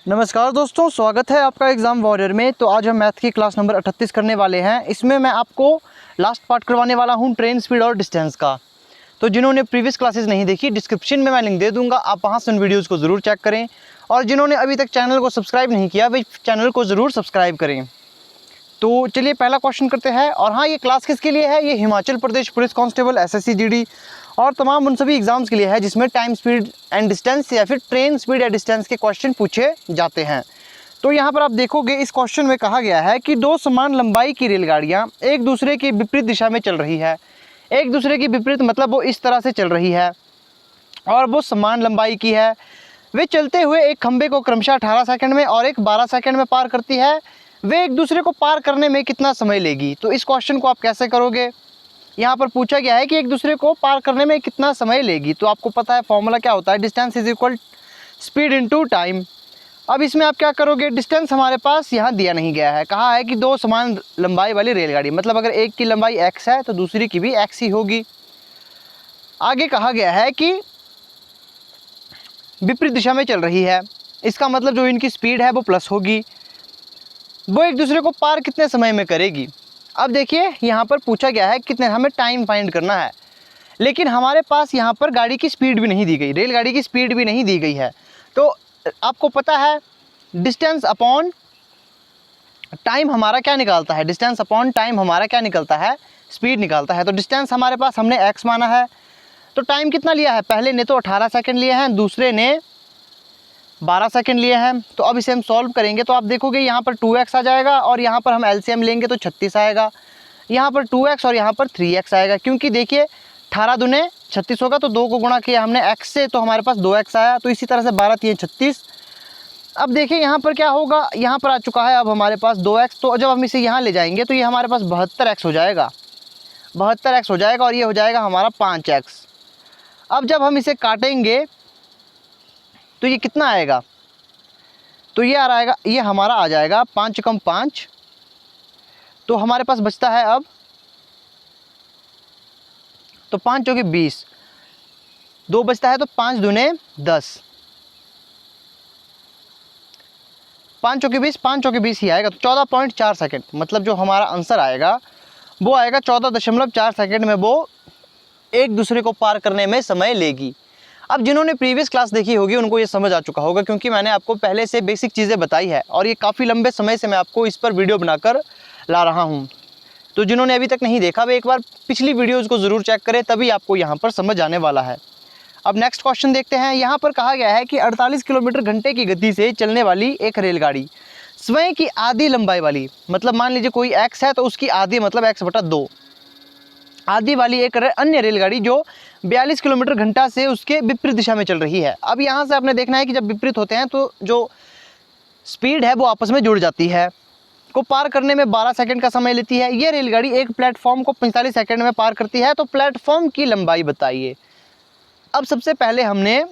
नमस्कार दोस्तों, स्वागत है आपका एग्ज़ाम वॉरियर में। तो आज हम मैथ की क्लास नंबर 38 करने वाले हैं। इसमें मैं आपको लास्ट पार्ट करवाने वाला हूं ट्रेन स्पीड और डिस्टेंस का। तो जिन्होंने प्रीवियस क्लासेस नहीं देखी, डिस्क्रिप्शन में मैं लिंक दे दूंगा, आप वहां से उन वीडियोज़ को ज़रूर चेक करें। और जिन्होंने अभी तक चैनल को सब्सक्राइब नहीं किया, वे चैनल को ज़रूर सब्सक्राइब करें। तो चलिए पहला क्वेश्चन करते हैं। और हाँ, ये क्लास किसके लिए है? ये Himachal Pradesh police constable, SSC GD और तमाम उन सभी एग्ज़ाम्स के लिए है जिसमें टाइम स्पीड एंड डिस्टेंस या फिर ट्रेन स्पीड या डिस्टेंस के क्वेश्चन पूछे जाते हैं। तो यहाँ पर आप देखोगे, इस क्वेश्चन में कहा गया है कि दो समान लंबाई की रेलगाड़ियाँ एक दूसरे की विपरीत दिशा में चल रही है। एक दूसरे की विपरीत मतलब वो इस तरह से चल रही है और वो समान लंबाई की है। वे चलते हुए एक खंबे को क्रमशः 18 सेकंड में और एक 12 सेकंड में पार करती है। वे एक दूसरे को पार करने में कितना समय लेगी? तो इस क्वेश्चन को आप कैसे करोगे? यहाँ पर पूछा गया है कि एक दूसरे को पार करने में कितना समय लेगी। तो आपको पता है फॉर्मूला क्या होता है, distance is equal speed into time. अब इसमें आप क्या करोगे, डिस्टेंस हमारे पास यहाँ दिया नहीं गया है, कहा है कि दो समान लंबाई वाली रेलगाड़ी, मतलब अगर एक की लंबाई x है तो दूसरी की भी x ही होगी। आगे कहा गया है कि विपरीत दिशा में चल रही है, इसका मतलब जो इनकी स्पीड है वो प्लस होगी। वो एक दूसरे को पार कितने समय में करेगी? अब देखिए, यहाँ पर पूछा गया है कितने, हमें टाइम फाइंड करना है, लेकिन हमारे पास यहाँ पर गाड़ी की स्पीड भी नहीं दी गई, रेलगाड़ी की स्पीड भी नहीं दी गई है। तो आपको पता है डिस्टेंस अपॉन टाइम हमारा क्या निकालता है? डिस्टेंस अपॉन टाइम हमारा क्या निकलता है? स्पीड निकालता है। तो डिस्टेंस हमारे पास हमने x माना है, तो टाइम कितना लिया है? पहले ने तो 18 सेकंड लिए हैं, दूसरे ने 12 सेकंड लिए हैं। तो अब इसे हम सॉल्व करेंगे तो आप देखोगे यहाँ पर 2x आ जाएगा और यहाँ पर हम LCM लेंगे तो 36 आएगा। यहाँ पर 2x और यहाँ पर 3x आएगा, क्योंकि देखिए 18 दूने 36 होगा, तो 2 को गुणा किया हमने x से तो हमारे पास 2x आया। तो इसी तरह से 12 3 36। अब देखिए यहाँ पर क्या होगा, यहाँ पर आ चुका है अब हमारे पास 2x। तो जब हम इसे यहाँ ले जाएंगे तो ये हमारे पास 72x हो जाएगा, 72x हो जाएगा और ये हो जाएगा हमारा 5x। अब जब हम इसे काटेंगे तो ये कितना आएगा? तो ये आ जाएगा, ये हमारा आ जाएगा 5 कम 5। तो हमारे पास बचता है अब, तो 5 चौके 20, 2 बचता है तो 5 दूने 10, 5 चौके 20, 5 चौके 20 ही आएगा। तो 14.4 सेकेंड, मतलब जो हमारा आंसर आएगा वो आएगा 14.4 सेकेंड में वो एक दूसरे को पार करने में समय लेगी। अब जिन्होंने प्रीवियस क्लास देखी होगी उनको ये समझ आ चुका होगा, क्योंकि मैंने आपको पहले से बेसिक चीज़ें बताई है और ये काफ़ी लंबे समय से मैं आपको इस पर वीडियो बनाकर ला रहा हूँ। तो जिन्होंने अभी तक नहीं देखा वे एक बार पिछली वीडियोज़ को ज़रूर चेक करें, तभी आपको यहाँ पर समझ आने वाला है। अब नेक्स्ट क्वेश्चन देखते हैं। यहाँ पर कहा गया है कि 48 किलोमीटर घंटे की गति से चलने वाली एक रेलगाड़ी स्वयं की आधी लंबाई वाली, मतलब मान लीजिए कोई x है तो उसकी आधी मतलब x/2 आधी वाली एक अन्य रेलगाड़ी जो 42 किलोमीटर घंटा से उसके विपरीत दिशा में चल रही है। अब यहाँ से आपने देखना है कि जब विपरीत होते हैं तो जो स्पीड है वो आपस में जुड़ जाती है, को पार करने में 12 सेकंड का समय लेती है। ये रेलगाड़ी एक प्लेटफॉर्म को 45 सेकंड में पार करती है। तो प्लेटफॉर्म की लंबाई बताइए। अब सबसे पहले हमने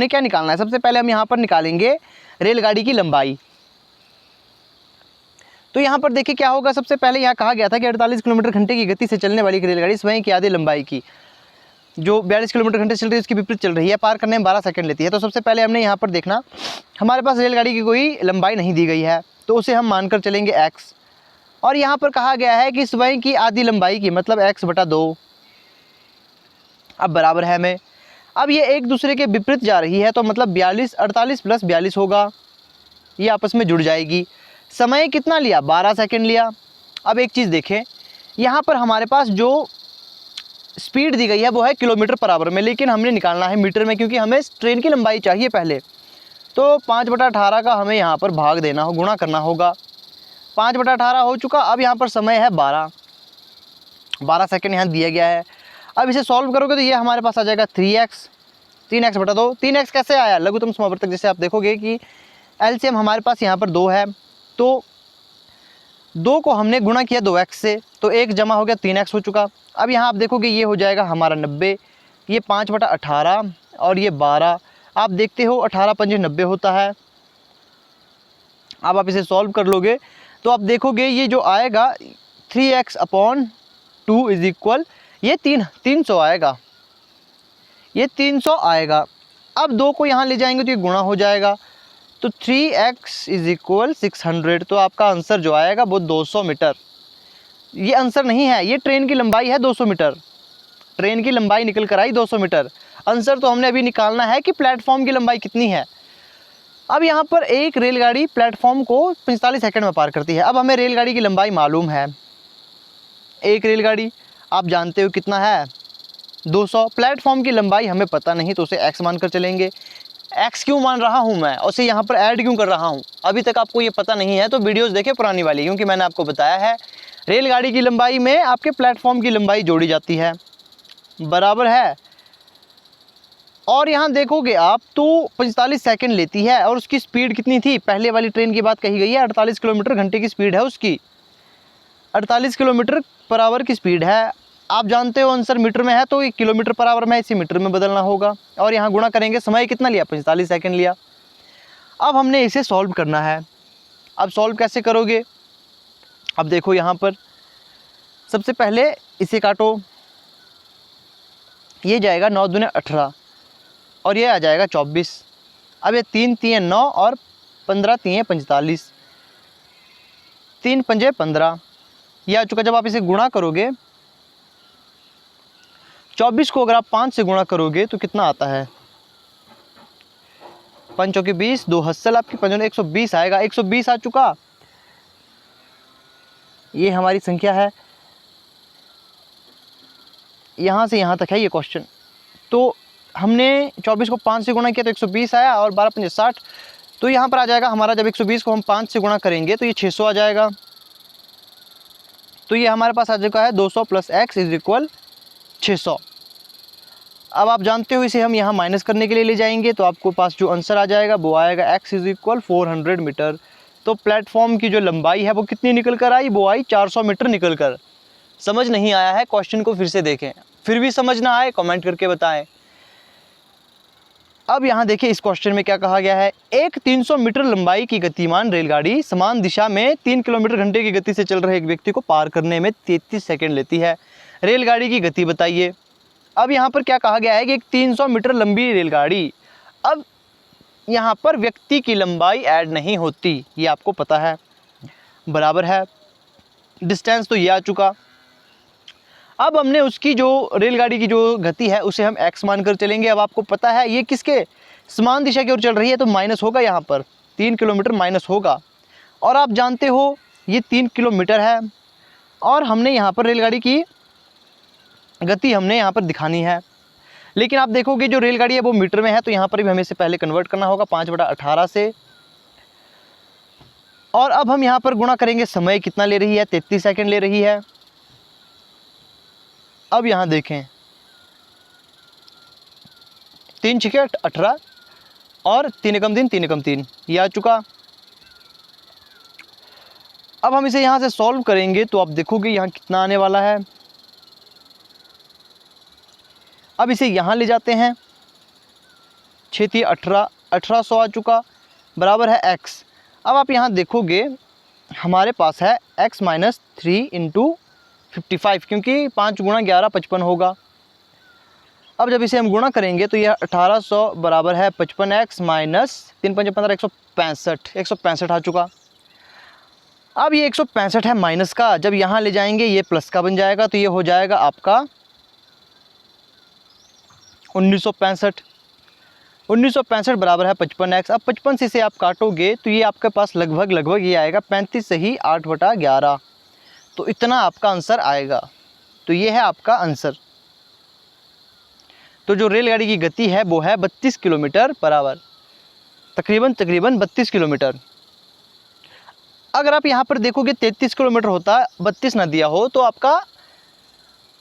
क्या निकालना है? सबसे पहले हम यहाँ पर निकालेंगे रेलगाड़ी की लंबाई। तो यहाँ पर देखिए क्या होगा, सबसे पहले यहाँ कहा गया था कि 48 किलोमीटर घंटे की गति से चलने वाली एक रेलगाड़ी स्वयं की आधी लंबाई की जो 42 किलोमीटर घंटे चल रही है उसकी विपरीत चल रही है, पार करने में 12 सेकंड लेती है। तो सबसे पहले हमने यहाँ पर देखना, हमारे पास रेलगाड़ी की कोई लंबाई नहीं दी गई है तो उसे हम मानकर चलेंगे x। और यहाँ पर कहा गया है कि स्वयं की आधी लंबाई की मतलब x/2 अब बराबर है में। अब ये एक दूसरे के विपरीत जा रही है तो मतलब 48 + 42 होगा, ये आपस में जुड़ जाएगी। समय कितना लिया? 12 सेकंड लिया। अब एक चीज़ देखें, यहाँ पर हमारे पास जो स्पीड दी गई है वो है किलोमीटर पर आवर में, लेकिन हमने निकालना है मीटर में, क्योंकि हमें ट्रेन की लंबाई चाहिए पहले। तो 5/18 का हमें यहाँ पर भाग देना हो, गुणा करना होगा। 5/18 हो चुका। अब यहाँ पर समय है 12 सेकंड यहाँ दिया गया है। अब इसे सॉल्व करोगे तो ये हमारे पास आ जाएगा 3x, 3x/2। 3x कैसे आया? लघुत्तम समावर्तक जैसे आप देखोगे कि LCM हमारे पास यहाँ पर 2 है, तो 2 को हमने गुणा किया 2x से, तो 1 जमा हो गया 3x हो चुका। अब यहाँ आप देखोगे ये हो जाएगा हमारा 90, ये 5/18 और ये 12। आप देखते हो 18 × 5 = 90 होता है। अब आप इसे सॉल्व कर लोगे तो आप देखोगे ये जो आएगा 3x/2 = ये 300 आएगा, ये 300 आएगा। अब 2 को यहाँ ले जाएंगे तो ये गुणा हो जाएगा, तो 3x इज इक्वल 600। तो आपका आंसर जो आएगा वो 200 मीटर। ये आंसर नहीं है, ये ट्रेन की लंबाई है 200 मीटर। ट्रेन की लंबाई निकल कर आई 200 मीटर। आंसर तो हमने अभी निकालना है कि प्लेटफॉर्म की लंबाई कितनी है। अब यहाँ पर एक रेलगाड़ी प्लेटफॉर्म को 45 सेकंड में पार करती है। अब हमें रेलगाड़ी की लंबाई मालूम है, एक रेलगाड़ी आप जानते हो कितना है 200। प्लेटफॉर्म की लंबाई हमें पता नहीं, तो उसे x मान कर चलेंगे। x क्यों मान रहा हूँ मैं, उसे यहाँ पर ऐड क्यों कर रहा हूँ, अभी तक आपको ये पता नहीं है तो वीडियोस देखें पुरानी वाली, क्योंकि मैंने आपको बताया है रेलगाड़ी की लंबाई में आपके प्लेटफॉर्म की लंबाई जोड़ी जाती है, बराबर है। और यहाँ देखोगे आप तो 45 सेकंड लेती है, और उसकी स्पीड कितनी थी, पहले वाली ट्रेन की बात कही गई है, 48 किलोमीटर घंटे की स्पीड है उसकी, 48 किलोमीटर पर आवर की स्पीड है। आप जानते हो आंसर मीटर में है तो ये किलोमीटर पर आवर में, इसे मीटर में बदलना होगा, और यहाँ गुणा करेंगे। समय कितना लिया, 45 सेकंड लिया। अब हमने इसे सॉल्व करना है। अब सॉल्व कैसे करोगे, अब देखो यहाँ पर सबसे पहले इसे काटो, ये जाएगा 9 दूने 18 और ये आ जाएगा 24। अब ये 3 3 9 और 15 3 45, 3 5 15 ये आ चुका। जब आप इसे गुणा करोगे 24 को अगर आप 5 से गुणा करोगे तो कितना आता है, 5 चौके 20, 2 हस्सल आपकी 5 120 आएगा। 120 आ चुका, ये हमारी संख्या है, यहाँ से यहाँ तक है ये क्वेश्चन। तो हमने 24 को 5 से गुणा किया तो 120 आया, और 12 5 60, तो यहाँ पर आ जाएगा हमारा, जब 120 को हम 5 से गुणा करेंगे तो ये 600 आ जाएगा। तो ये हमारे पास आ चुका है 200 प्लस x इज इक्वल 600। अब आप जानते हो इसे हम यहाँ माइनस करने के लिए ले जाएंगे, तो आपको पास जो आंसर आ जाएगा वो आएगा x इज इक्वल 400 मीटर। तो प्लेटफॉर्म की जो लंबाई है वो कितनी निकल कर आई, वो आई 400 मीटर निकल कर। समझ नहीं आया है, क्वेश्चन को फिर से देखें, फिर भी समझ ना आए कमेंट करके बताएं। अब यहाँ देखिए इस क्वेश्चन में क्या कहा गया है, एक 300 मीटर लंबाई की गतिमान रेलगाड़ी समान दिशा में 3 किलोमीटर घंटे की गति से चल रहे एक व्यक्ति को पार करने में 33 सेकंड लेती है। रेलगाड़ी की गति बताइए। अब यहाँ पर क्या कहा गया है कि एक 300 मीटर लंबी रेलगाड़ी, अब यहाँ पर व्यक्ति की लंबाई ऐड नहीं होती, ये आपको पता है, बराबर है। डिस्टेंस तो ये आ चुका। अब हमने उसकी जो रेलगाड़ी की जो गति है उसे हम x मान कर चलेंगे। अब आपको पता है ये किसके समान दिशा की ओर चल रही है, तो माइनस होगा, यहाँ पर 3 किलोमीटर माइनस होगा। और आप जानते हो ये 3 किलोमीटर है, और हमने यहाँ पर रेलगाड़ी की गति हमने यहाँ पर दिखानी है। लेकिन आप देखोगे जो रेलगाड़ी है वो मीटर में है, तो यहाँ पर भी हमें इसे पहले कन्वर्ट करना होगा 5/18 से। और अब हम यहाँ पर गुणा करेंगे, समय कितना ले रही है, 33 सेकंड ले रही है। अब यहाँ देखें 3 6 18 और 3 एकम 3 3 एकम 3 ये आ चुका। अब हम इसे यहाँ से सॉल्व करेंगे तो आप देखोगे यहाँ कितना आने वाला है। अब इसे यहाँ ले जाते हैं, 6 3 18 1800 आ चुका, बराबर है x। अब आप यहाँ देखोगे हमारे पास है x माइनस 3 इंटू 55, क्योंकि 5 गुणा 11 55 होगा। अब जब इसे हम गुणा करेंगे तो यह 1800 बराबर है 55x माइनस 3 5 15 165 आ चुका। अब ये 165 है माइनस का, जब यहाँ ले जाएंगे ये प्लस का बन जाएगा, तो ये हो जाएगा आपका 1965 बराबर है 55x। अब 55 से इसे आप काटोगे तो ये आपके पास लगभग ये आएगा 35 से ही 8/11, तो इतना आपका आंसर आएगा। तो ये है आपका आंसर। तो जो रेलगाड़ी की गति है वो है 32 किलोमीटर पर आवर, तकरीबन 32 किलोमीटर। अगर आप यहाँ पर देखोगे 33 किलोमीटर होता, 32 ना दिया हो तो आपका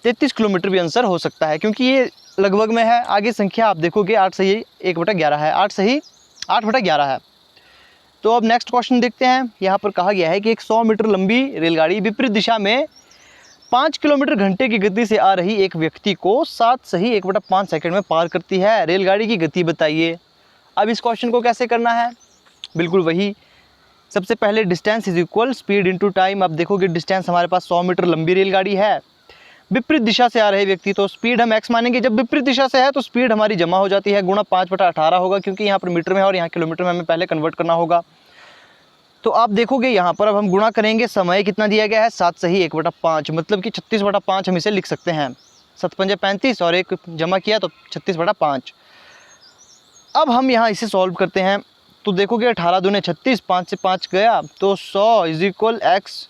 33 किलोमीटर भी आंसर हो सकता है, क्योंकि ये लगभग में है। आगे संख्या आप देखोगे 8 सही 1/11 है, 8 सही 8/11 है। तो अब नेक्स्ट क्वेश्चन देखते हैं। यहाँ पर कहा गया है कि एक 100 मीटर लंबी रेलगाड़ी विपरीत दिशा में 5 किलोमीटर घंटे की गति से आ रही एक व्यक्ति को 7 सही 1/5 सेकंड में पार करती है। रेलगाड़ी की गति बताइए। अब इस क्वेश्चन को कैसे करना है, बिल्कुल वही, सबसे पहले distance is equal speed into time. अब देखोगे डिस्टेंस हमारे पास 100 मीटर लंबी रेलगाड़ी है, विपरीत दिशा से आ रहे व्यक्ति, तो स्पीड हम x मानेंगे। जब विपरीत दिशा से है तो स्पीड हमारी जमा हो जाती है, गुणा 5/18 होगा, क्योंकि यहाँ पर मीटर में है और यहाँ किलोमीटर में हमें पहले कन्वर्ट करना होगा। तो आप देखोगे यहाँ पर अब हम गुणा करेंगे, समय कितना दिया गया है 7 सही 1/5, मतलब कि 36/5 हम इसे लिख सकते हैं। 7 पंजे 35 और 1 जमा किया तो 36/5। अब हम यहाँ इसे सॉल्व करते हैं, तो देखोगे 18 दूने 36, 5 से 5 गया तो 100 = x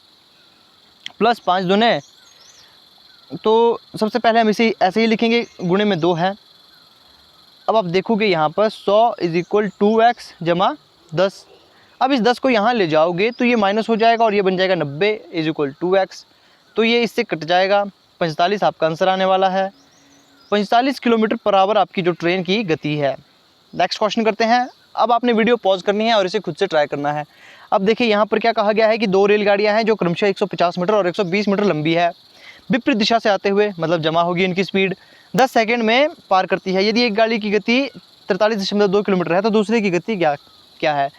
प्लस 5 दूने, तो सबसे पहले हम इसे ऐसे ही लिखेंगे, गुणे में 2 है। अब आप देखोगे यहाँ पर 100 = 2x जमा 10। अब इस 10 को यहाँ ले जाओगे तो ये माइनस हो जाएगा और ये बन जाएगा 90 = 2x, तो ये इससे कट जाएगा। 45 आपका आंसर आने वाला है। 45 किलोमीटर पर आवर आपकी जो ट्रेन की गति है। नेक्स्ट क्वेश्चन करते हैं। अब आपने वीडियो पॉज करनी है और इसे खुद से ट्राई करना है। अब देखिए यहाँ पर क्या कहा गया है कि 2 रेलगाड़ियाँ हैं जो क्रमशः 150 मीटर और 120 मीटर लंबी है, विपरीत दिशा से आते हुए, मतलब जमा होगी इनकी स्पीड 10 सेकंड में पार करती है। यदि एक गाड़ी की गति 43.2 किलोमीटर है तो दूसरे की गति क्या है।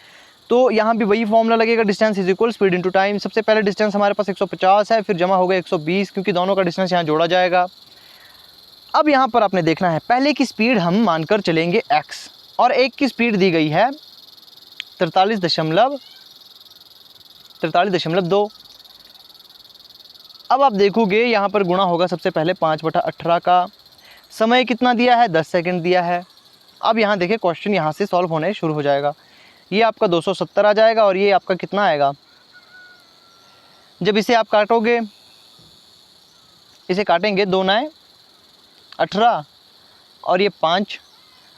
तो यहाँ भी वही फॉर्मूला लगेगा, डिस्टेंस = स्पीड इंटू टाइम। सबसे पहले डिस्टेंस हमारे पास 150 है, फिर जमा होगा 120, क्योंकि दोनों का डिस्टेंस यहाँ जोड़ा जाएगा। अब यहाँ पर आपने देखना है, पहले की स्पीड हम मानकर चलेंगे x और एक की स्पीड दी गई है 43.2। अब आप देखोगे यहाँ पर गुणा होगा सबसे पहले 5/18 का, समय कितना दिया है 10 सेकंड दिया है। अब यहाँ देखिए क्वेश्चन यहाँ से सॉल्व होने शुरू हो जाएगा। ये आपका 270 आ जाएगा और ये आपका कितना आएगा, जब इसे आप काटोगे, इसे काटेंगे 2 9 18 और ये 5।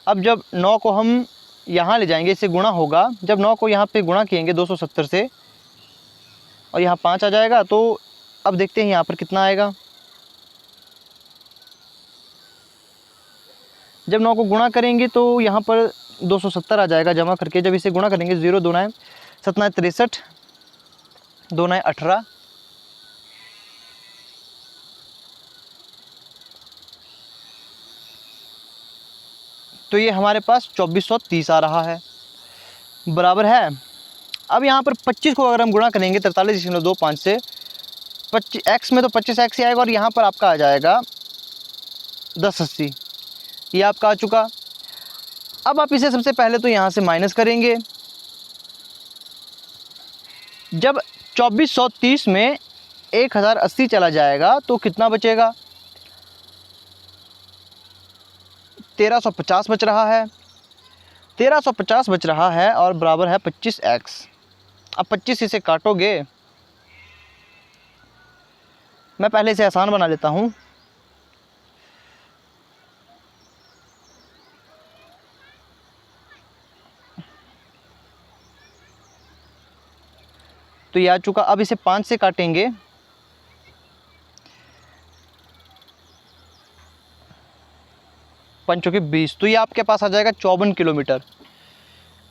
अब जब 9 को हम यहाँ ले जाएंगे, इससे गुणा होगा, जब 9 को यहाँ पे गुणा किएंगे 270 से और यहाँ 5 आ जाएगा, तो अब देखते हैं यहाँ पर कितना आएगा। जब 9 को गुणा करेंगे तो यहाँ पर 270 आ जाएगा जमा करके। जब इसे गुणा करेंगे 0 2 9 7 9 63 2 9 18, तो ये हमारे पास 2430 आ रहा है, बराबर है। अब यहाँ पर 25 को अगर हम गुणा करेंगे 43.25 से, 25 x में तो 25x ही आएगा और यहाँ पर आपका आ जाएगा 1080, ये आपका आ चुका। अब आप इसे सबसे पहले तो यहाँ से माइनस करेंगे। जब 2430 में 1080 चला जाएगा तो कितना बचेगा, 1350 बच रहा है। 1350 बच रहा है और बराबर है 25x। अब 25 इसे काटोगे, मैं पहले इसे आसान बना लेता हूँ। तो ये आ चुका। अब इसे 5 से काटेंगे, पंचों के 20, तो ये आपके पास आ जाएगा 54 किलोमीटर।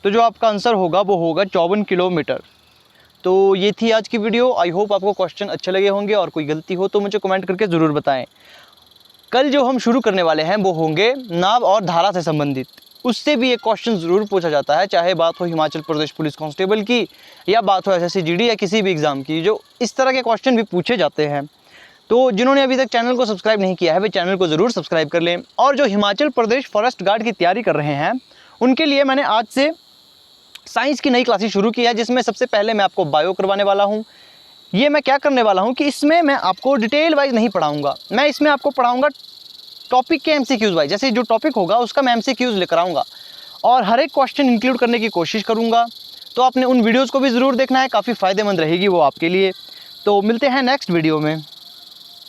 तो जो आपका आंसर होगा वो होगा 54 किलोमीटर। तो ये थी आज की वीडियो। आई होप आपको क्वेश्चन अच्छे लगे होंगे और कोई गलती हो तो मुझे कमेंट करके ज़रूर बताएं। कल जो हम शुरू करने वाले हैं वो होंगे नाव और धारा से संबंधित। उससे भी एक क्वेश्चन ज़रूर पूछा जाता है, चाहे बात हो हिमाचल प्रदेश पुलिस कांस्टेबल की या बात हो SSC GD या किसी भी एग्ज़ाम की, जो इस तरह के क्वेश्चन भी पूछे जाते हैं। तो जिन्होंने अभी तक चैनल को सब्सक्राइब नहीं किया है वे चैनल को ज़रूर सब्सक्राइब कर लें। और जो हिमाचल प्रदेश फॉरेस्ट गार्ड की तैयारी कर रहे हैं उनके लिए मैंने आज से साइंस की नई क्लासेस शुरू की है, जिसमें सबसे पहले मैं आपको बायो करवाने वाला हूँ। ये मैं क्या करने वाला हूँ कि इसमें मैं आपको डिटेल वाइज नहीं पढ़ाऊँगा, मैं इसमें आपको पढ़ाऊँगा टॉपिक के MCQs वाइज। जैसे जो टॉपिक होगा उसका मैं MCQs लेकर आऊँगा और हर एक क्वेश्चन इंक्लूड करने की कोशिश करूँगा। तो आपने उन वीडियोज़ को भी ज़रूर देखना है, काफ़ी फ़ायदेमंद रहेगी वो आपके लिए। तो मिलते हैं नेक्स्ट वीडियो में।